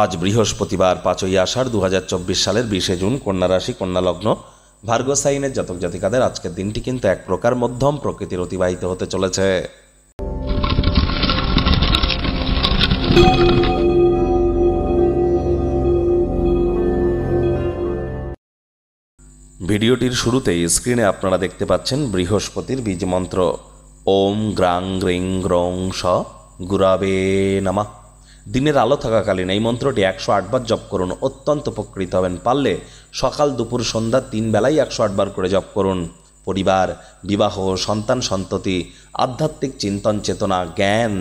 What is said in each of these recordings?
আজ বৃহস্পতিবার 5ই আষাঢ় 2024 সালের 20শে জুন, কন্যা রাশি, কন্যা লগ্ন, ভার্গ সাইনের জাতক জাতিকাদের আজকের দিনটি কিন্তু এক প্রকার মধ্যম প্রকৃতির অতিবাহিত হতে চলেছে। ভিডিওটির শুরুতেই স্ক্রিনে আপনারা দেখতে পাচ্ছেন বৃহস্পতির বীজ মন্ত্র ওম গ্রাং গ্রিং গ্রং স গুরাবে নমঃ। দিনের আলো থাকাকালীন এই মন্ত্রটি 108 বার জপ করুন, অত্যন্ত উপকৃত হবেন। পারলে সকাল দুপুর সন্ধ্যা 3 বেলায় 108 বার করে জপ করুন। পরিবার, বিবাহ, সন্তান সন্ততি, আধ্যাত্মিক চিন্তন চেতনা, জ্ঞান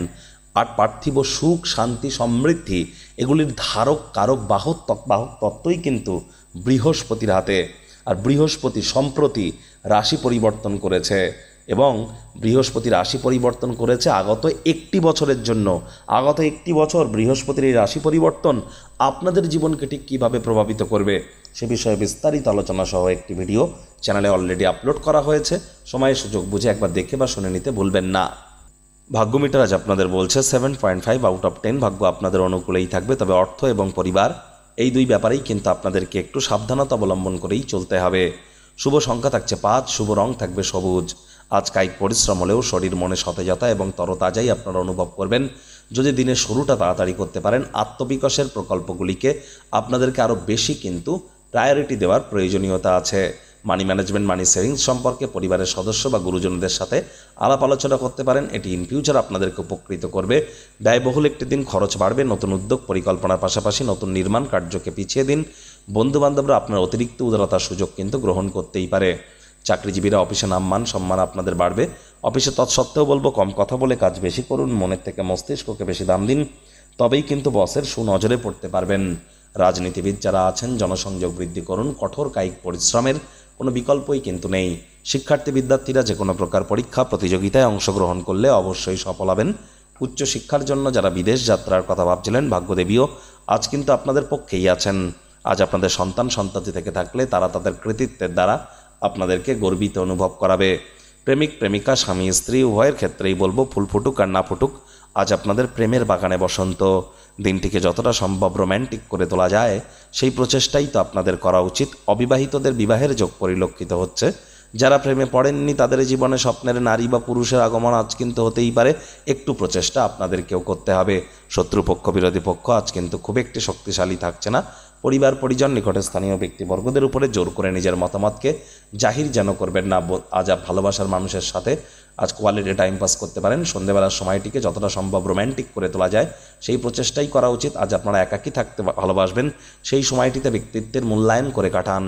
আর পার্থিব সুখ, শান্তি, সমৃদ্ধি এগুলির ধারক কারক বাহক তত্ত্বই কিন্তু বৃহস্পতির হাতে। আর বৃহস্পতি সম্প্রতি রাশি পরিবর্তন করেছে এবং বৃহস্পতি রাশি পরিবর্তন করেছে আগত 1 বছরের জন্য। আগত 1 বছর বৃহস্পতির এই রাশি পরিবর্তন আপনাদের জীবনকে ঠিক কীভাবে প্রভাবিত করবে সে বিষয়ে বিস্তারিত আলোচনা সহ একটি ভিডিও চ্যানেলে অলরেডি আপলোড করা হয়েছে। সময় সুযোগ বুঝে একবার দেখে বা শুনে নিতে ভুলবেন না। ভাগ্য মিটার আজ আপনাদের বলছে 7.5 আউট অফ 10। ভাগ্য আপনাদের অনুকূলেই থাকবে, তবে অর্থ এবং পরিবার এই দুই ব্যাপারেই কিন্তু আপনাদেরকে একটু সাবধানতা অবলম্বন করেই চলতে হবে। শুভ সংখ্যা থাকছে 5, শুভ রং থাকবে সবুজ। আজ কায়িক পরিশ্রম হলেও শরীর মনে সতেজতা এবং তরতাজাই আপনারা অনুভব করবেন। যদি দিনের শুরুটা তাড়াতাড়ি করতে পারেন, আত্মবিকাশের প্রকল্পগুলিকে আপনাদেরকে আরও বেশি কিন্তু প্রায়োরিটি দেওয়ার প্রয়োজনীয়তা আছে। মানি ম্যানেজমেন্ট, মানি সেভিংস সম্পর্কে পরিবারের সদস্য বা গুরুজনদের সাথে আলাপ আলোচনা করতে পারেন। এটি ইন ফিউচার আপনাদেরকে উপকৃত করবে। ব্যয়বহুল একটি দিন, খরচ বাড়বে। নতুন উদ্যোগ পরিকল্পনার পাশাপাশি নতুন নির্মাণ কার্যকে পিছিয়ে দিন। বন্ধুবান্ধবরা আপনার অতিরিক্ত উদারতার সুযোগ কিন্তু গ্রহণ করতেই পারে। চাকরিজীবীরা অফিসে নামমান সম্মান আপনাদের বাড়বে। অফিসে তৎসত্ত্বেও বলবো কম কথা বলে কাজ বেশি করুন, মনের থেকে মস্তিষ্ককে বেশি দাম দিন, তবেই কিন্তু বসের সুনজরে পড়তে পারবেন। রাজনীতিবিদ যারা আছেন জনসংযোগ বৃদ্ধি করুন। কঠোর কায়িক পরিশ্রমের কোনো বিকল্পই কিন্তু নেই। শিক্ষার্থী বিদ্যার্থীরা যে কোনো প্রকার পরীক্ষা প্রতিযোগিতায় অংশগ্রহণ করলে অবশ্যই সফল হবেন। উচ্চশিক্ষার জন্য যারা বিদেশ যাত্রার কথা ভাবছিলেন, ভাগ্যদেবীও আজ কিন্তু আপনাদের পক্ষেই আছেন। আজ আপনাদের সন্তান সন্ততি থেকে থাকলে তারা তাদের কৃতিত্বের দ্বারা আপনাদেরকে গর্বিত অনুভব করাবে। প্রেমিক প্রেমিকা, স্বামী স্ত্রী উভয়ের ক্ষেত্রেই বলবো ফুল ফুটুক আর না ফুটুক, আজ আপনাদের প্রেমের বাগানে বসন্ত। দিনটিকে যতটা সম্ভব রোম্যান্টিক করে তোলা যায় সেই প্রচেষ্টাই তো আপনাদের করা উচিত। অবিবাহিতদের বিবাহের যোগ পরিলক্ষিত হচ্ছে। যারা প্রেমে পড়েননি তাদের জীবনে স্বপ্নের নারী বা পুরুষের আগমন আজ কিন্তু হতেই পারে। একটু প্রচেষ্টা আপনাদেরকেও করতে হবে। শত্রুপক্ষ, বিরোধী পক্ষ আজ কিন্তু খুব একটি শক্তিশালী থাকছে না। পরিবার পরিজন, নিকটে স্থানীয় ব্যক্তিবর্গদের উপরে জোর করে নিজের মতামতকে জাহির যেন করবেন না। আজ ভালোবাসার মানুষের সাথে আজ কোয়ালিটি টাইম পাস করতে পারেন। সন্ধ্যেবেলার সময়টিকে যতটা সম্ভব রোম্যান্টিক করে তোলা যায় সেই প্রচেষ্টাই করা উচিত। আজ আপনারা একাকী থাকতে ভালোবাসবেন, সেই সময়টিতে ব্যক্তিত্বের মূল্যায়ন করে কাটান।